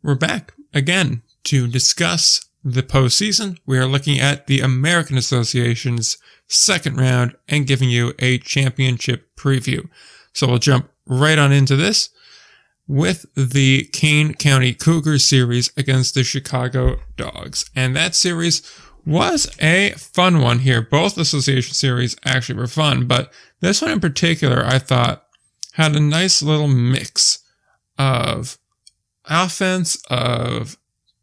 We're back again to discuss the postseason. We are looking at the American Association's second round and giving you a championship preview. So we'll jump right on into this with the Kane County Cougars series against the Chicago Dogs. And that series was a fun one here. Both association series actually were fun, but this one in particular I thought had a nice little mix of offense, of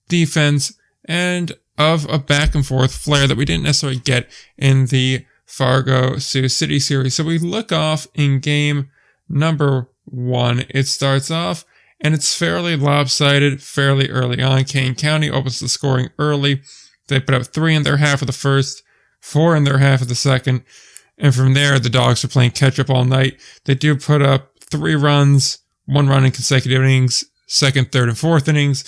defense, and of a back and forth flair that we didn't necessarily get in the Fargo Sioux City series. So we look off in game number 1. It starts off and it's fairly lopsided fairly early on. Kane County opens the scoring early. They put up 3 in their half of the first, 4 in their half of the second, and from there the Dogs are playing catch up all night. They do put up 3 runs, 1 run in consecutive innings, second, third, and fourth innings.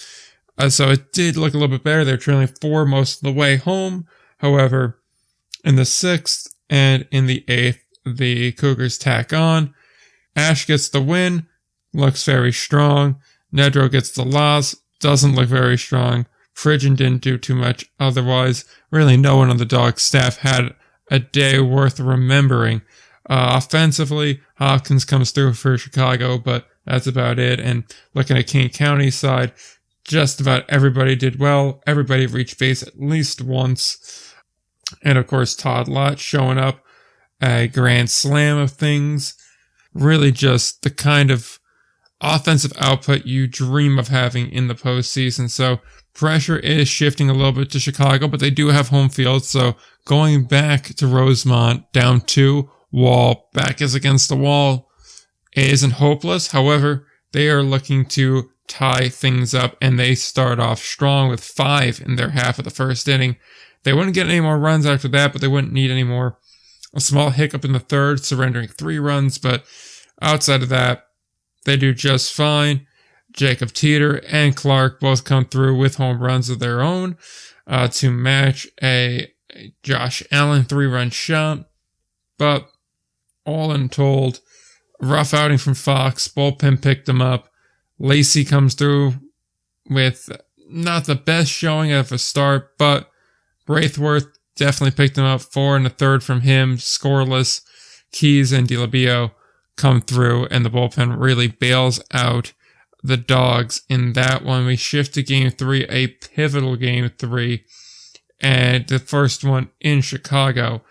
So it did look a little bit better. They're trailing 4 most of the way home. However, in the 6th and in the 8th, the Cougars tack on. Ash gets the win, looks very strong. Nedro gets the loss, doesn't look very strong. Pridgeon didn't do too much otherwise. Really no one on the Dogs staff had a day worth remembering. Offensively, Hopkins comes through for Chicago, but that's about it. And looking at Kane County's side, just about everybody did well. Everybody reached base at least once. And of course, Todd Lott showing up, a grand slam of things. Really just the kind of offensive output you dream of having in the postseason. So pressure is shifting a little bit to Chicago, but they do have home field. So going back to Rosemont, down 2, Wall, back is against the wall. It isn't hopeless. However, they are looking to tie things up, and they start off strong with 5 in their half of the first inning. They wouldn't get any more runs after that, but they wouldn't need any more. A small hiccup in the third, surrendering 3 runs, but outside of that, they do just fine. Jacob Teeter and Clark both come through with home runs of their own to match a Josh Allen 3-run shot. But all in told, rough outing from Fox. Bullpen picked them up. Lacey comes through with not the best showing of a start, but Braithwaite definitely picked them up. 4 and a third from him, scoreless. Keys and DiLabio come through, and the bullpen really bails out the Dogs in that one. We shift to game 3, a pivotal game 3, and the first one in Chicago.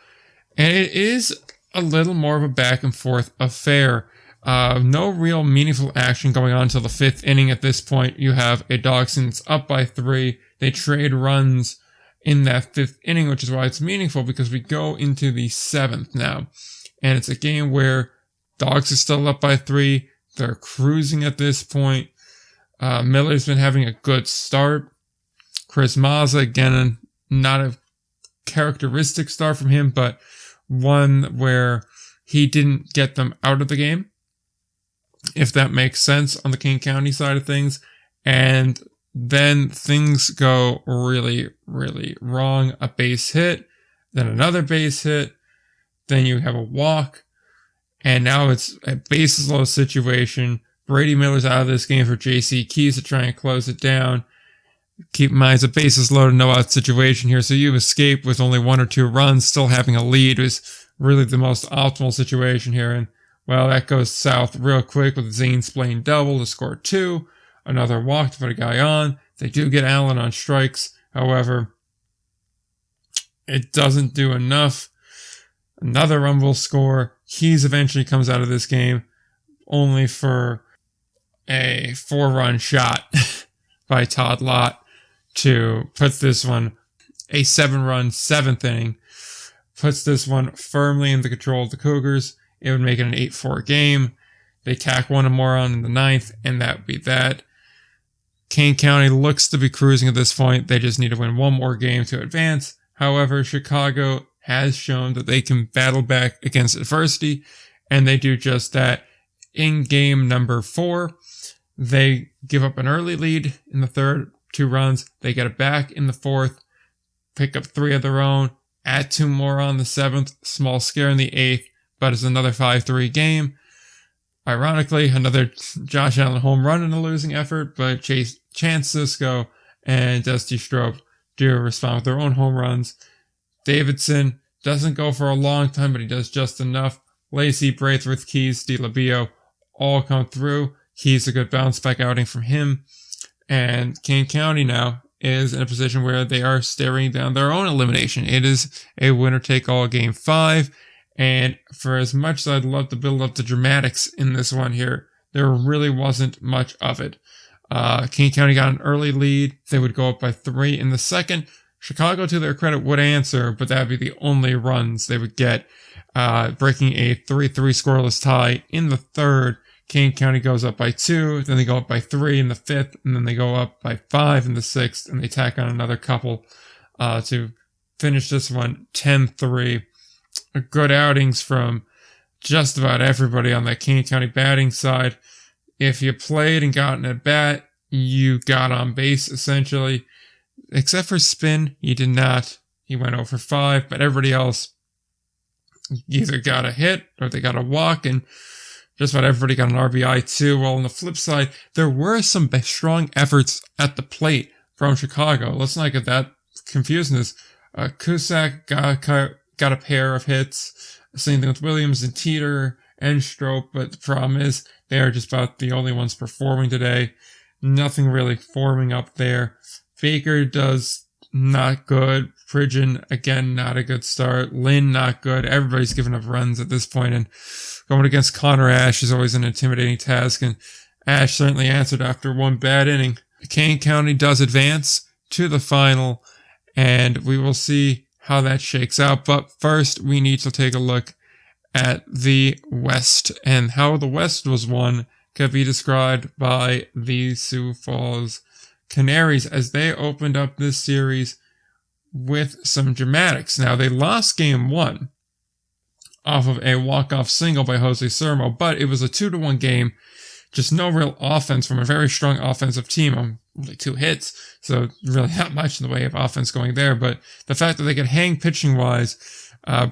And it is a little more of a back and forth affair. No real meaningful action going on until the 5th inning. At this point, you have a Dogs team that's up by 3. They trade runs in that 5th inning, which is why it's meaningful, because we go into the 7th now. And it's a game where Dogs are still up by 3. They're cruising at this point. Miller's been having a good start. Chris Mazza, again, not a characteristic start from him, but one where he didn't get them out of the game, if that makes sense, on the Kane County side of things. And then things go really, really wrong. A base hit, then another base hit, then you have a walk, and now it's a bases loaded situation. Brady Miller's out of this game for J.C. Keys to try and close it down. Keep in mind, it's a bases loaded, no out situation here, so you escape with only 1 or 2 runs, still having a lead is really the most optimal situation here. And, well, that goes south real quick with Zane's playing double to score 2. Another walk to put a guy on. They do get Allen on strikes. However, it doesn't do enough. Another run will score. Keys eventually comes out of this game, only for a 4-run shot by Todd Lott to put this one, a 7-run 7th inning, puts this one firmly in the control of the Cougars. It would make it an 8-4 game. They tack 1 more on in the 9th, and that would be that. Kane County looks to be cruising at this point. They just need to win 1 more game to advance. However, Chicago has shown that they can battle back against adversity, and they do just that. In game number 4, they give up an early lead in the 3rd, 2 runs. They get it back in the 4th, pick up 3 of their own, add 2 more on the 7th, small scare in the 8th, but it's another 5-3 game. Ironically, another Josh Allen home run in a losing effort, but Chance Sisco and Dusty Strobel do respond with their own home runs. Davidson doesn't go for a long time, but he does just enough. Lacey, Braithwaite, Keys, DiLabio all come through. Keys a good bounce back outing from him. And Kane County now is in a position where they are staring down their own elimination. It is a winner-take-all Game 5. And for as much as I'd love to build up the dramatics in this one here, there really wasn't much of it. Kane County got an early lead. They would go up by 3 in the second. Chicago, to their credit, would answer, but that would be the only runs they would get, breaking a 3-3 scoreless tie in the third. Kane County goes up by 2, then they go up by 3 in the 5th, and then they go up by 5 in the 6th, and they tack on another couple to finish this one 10-3. Good outings from just about everybody on that Kane County batting side. If you played and got an at-bat, you got on base, essentially. Except for Spin, he did not. He went 0 for 5, but everybody else either got a hit or they got a walk, and just about everybody got an RBI too. Well, on the flip side, there were some strong efforts at the plate from Chicago. Let's not get that confused. Cusack got a pair of hits. Same thing with Williams and Teeter and Strope, but the problem is they are just about the only ones performing today. Nothing really forming up there. Baker does not good. Pridgeon, again, not a good start. Lynn, not good. Everybody's giving up runs at this point, and going against Connor Ash is always an intimidating task, and Ash certainly answered after one bad inning. Kane County does advance to the final, and we will see how that shakes out. But first, we need to take a look at the West, and how the West was won could be described by the Sioux Falls Canaries as they opened up this series with some dramatics. Now, they lost Game 1 off of a walk-off single by Jose Sermo, but it was a 2-1 game. Just no real offense from a very strong offensive team on only 2 hits, so really not much in the way of offense going there. But the fact that they could hang pitching-wise,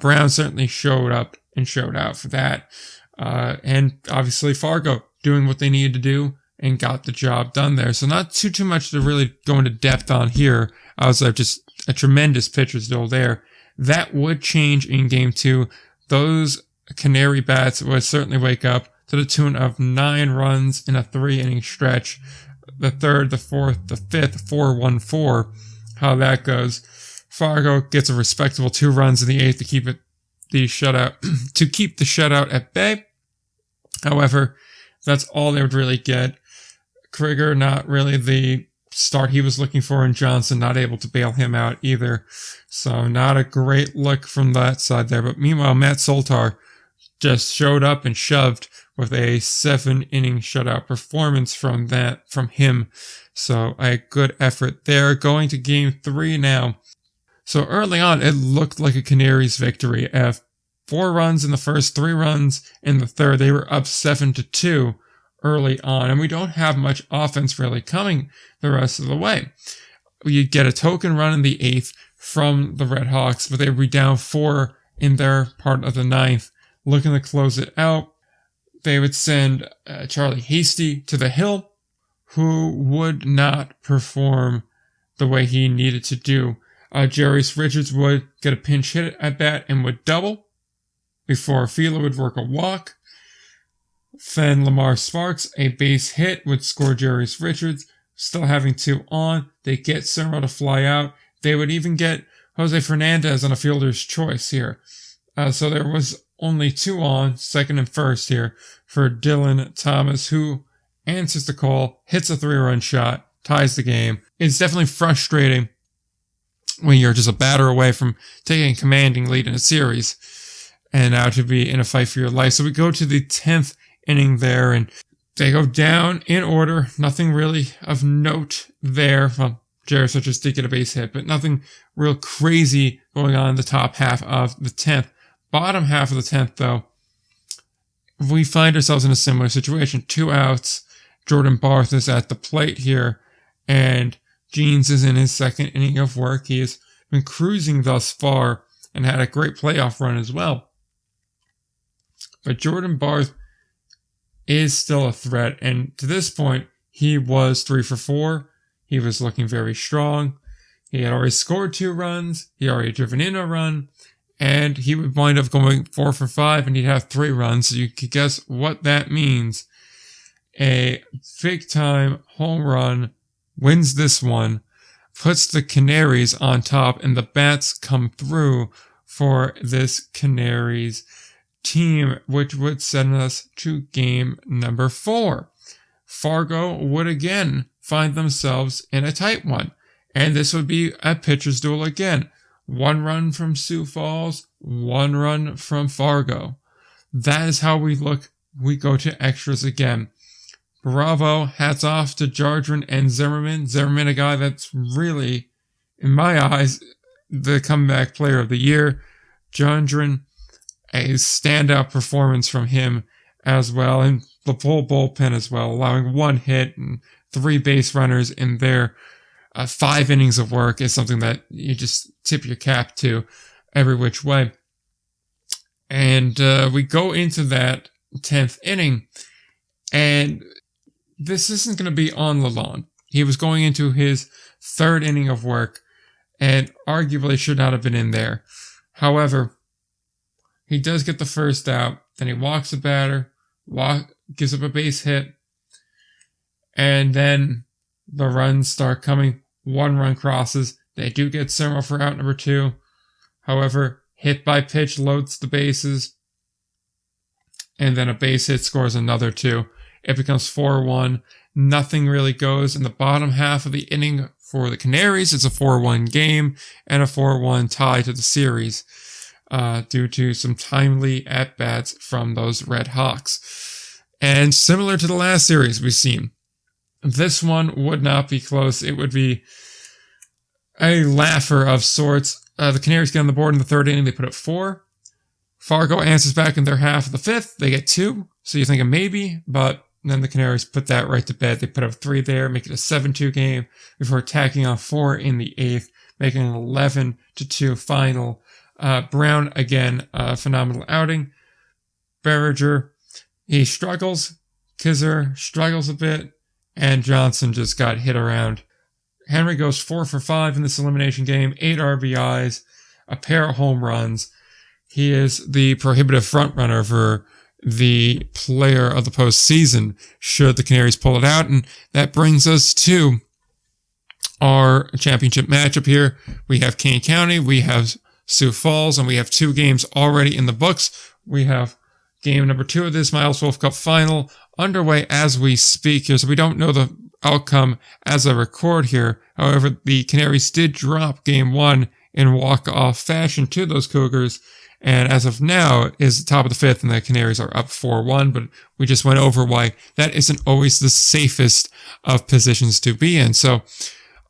Brown certainly showed up and showed out for that. And obviously Fargo doing what they needed to do and got the job done there. So not too much to really go into depth on here, outside of just a tremendous pitcher still there. That would change in Game 2. Those Canary bats would certainly wake up to the tune of 9 runs in a 3-inning stretch. The third, the fourth, the fifth, 4-1-4. How that goes. Fargo gets a respectable 2 runs in the 8th to keep the shutout at bay. However, that's all they would really get. Krieger, not really the start he was looking for, and Johnson not able to bail him out either. So not a great look from that side there. But meanwhile, Matt Soltar just showed up and shoved with a 7-inning shutout performance from him. So a good effort there. Going to Game 3 now. So early on, it looked like a Canaries victory. 4 runs in the first, 3 runs in the third. They were up 7-2 early on, and we don't have much offense really coming the rest of the way. You get a token run in the 8th from the Redhawks, but they would be down 4 in their part of the 9th. Looking to close it out, they would send Charlie Hasty to the hill, who would not perform the way he needed to do. Jarius Richards would get a pinch hit at bat and would double before Fila would work a walk. Then Lamar Sparks, a base hit, would score Jarius Richards. Still having 2 on. They get Sermo to fly out. They would even get Jose Fernandez on a fielder's choice here. So there was only 2 on, second and first here, for Dylan Thomas, who answers the call, hits a 3-run shot, ties the game. It's definitely frustrating when you're just a batter away from taking a commanding lead in a series and now to be in a fight for your life. So we go to the 10th inning there, and they go down in order. Nothing really of note there. Well, Jarius Richards did get a base hit, but nothing real crazy going on in the top half of the 10th. Bottom half of the 10th, though, we find ourselves in a similar situation. 2 outs. Jordan Barth is at the plate here, and Jeans is in his 2nd inning of work. He has been cruising thus far and had a great playoff run as well. But Jordan Barth is still a threat. And to this point, he was 3 for 4. He was looking very strong. He had already scored 2 runs. He already driven in a run. And he would wind up going 4 for 5, and he'd have 3 runs. So you could guess what that means. A big-time home run wins this one, puts the Canaries on top, and the bats come through for this Canaries team, which would send us to game number 4. Fargo would again find themselves in a tight one, and this would be a pitcher's duel again. 1 run from Sioux Falls, 1 run from Fargo. That is how we look. We go to extras again. Bravo, hats off to Jardrin and Zimmerman. Zimmerman, a guy that's really, in my eyes, the comeback player of the year. Jardrin, a standout performance from him as well, and the full bullpen as well, allowing 1 hit and 3 base runners in their 5 innings of work is something that you just tip your cap to every which way. And we go into that 10th inning, and this isn't going to be on the lawn. He was going into his 3rd inning of work and arguably should not have been in there. However, he does get the first out, then he walks the batter, gives up a base hit, and then the runs start coming. 1 run crosses. They do get Summer for out number 2. However, hit by pitch loads the bases, and then a base hit scores another 2. It becomes 4-1. Nothing really goes in the bottom half of the inning for the Canaries. It's a 4-1 game and a 4-1 tie to the series due to some timely at-bats from those Red Hawks. And similar to the last series we've seen, this one would not be close. It would be a laugher of sorts. The Canaries get on the board in the 3rd inning. They put up 4. Fargo answers back in their half of the 5th. They get 2. So you're thinking maybe, but then the Canaries put that right to bed. They put up 3 there, make it a 7-2 game before tacking on 4 in the 8th, making an 11-2 final. Brown, again, a phenomenal outing. Berringer, he struggles. Kizzer struggles a bit. And Johnson just got hit around. Henry goes 4 for 5 in this elimination game, 8 RBIs, a pair of home runs. He is the prohibitive frontrunner for the player of the postseason should the Canaries pull it out. And that brings us to our championship matchup here. We have Kane County, we have Sioux Falls, and we have 2 games already in the books. We have game number 2 of this Miles Wolff Cup final underway as we speak here, so we don't know the outcome as I record here. However, the Canaries did drop game 1 in walk-off fashion to those Cougars, and as of now is the top of the 5th, and the Canaries are up 4-1, but we just went over why that isn't always the safest of positions to be in. So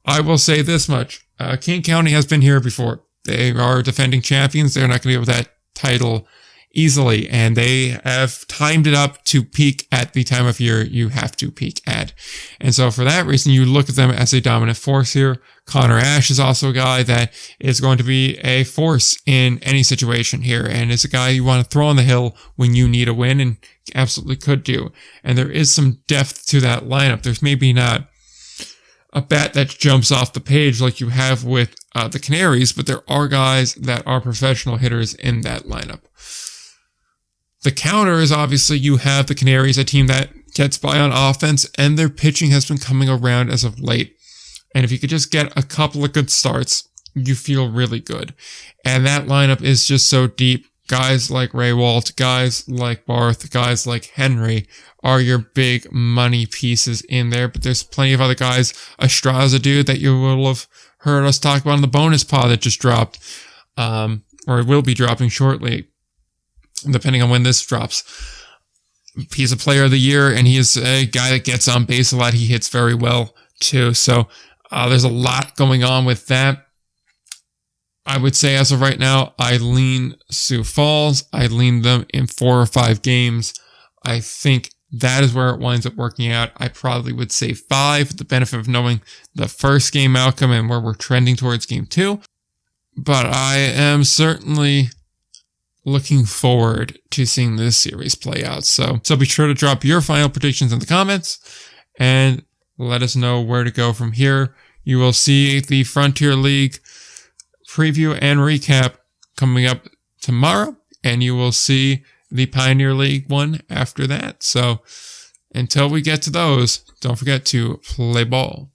I will say this much. King County has been here before. They are defending champions. They're not going to be with that title easily, and they have timed it up to peak at the time of year you have to peak at. And so for that reason, you look at them as a dominant force here. Connor Ash is also a guy that is going to be a force in any situation here, and is a guy you want to throw on the hill when you need a win, and absolutely could do. And there is some depth to that lineup. There's maybe not a bat that jumps off the page like you have with the Canaries, but there are guys that are professional hitters in that lineup. The counter is obviously you have the Canaries, a team that gets by on offense, and their pitching has been coming around as of late. And if you could just get a couple of good starts, you feel really good. And that lineup is just so deep. Guys like Ray Walt, guys like Barth, guys like Henry are your big money pieces in there. But there's plenty of other guys. Estrada's a dude that you will have heard us talk about in the bonus pod that just dropped, or will be dropping shortly, depending on when this drops. He's a player of the year, and he is a guy that gets on base a lot. He hits very well, too. So there's a lot going on with that. I would say as of right now, I lean Sioux Falls. I lean them in 4 or 5 games. I think that is where it winds up working out. I probably would say 5 with the benefit of knowing the first game outcome and where we're trending towards game 2. But I am certainly looking forward to seeing this series play out. So be sure to drop your final predictions in the comments and let us know where to go from here. You will see the Frontier League preview and recap coming up tomorrow, and you will see the Pioneer League one after that. So until we get to those, don't forget to play ball.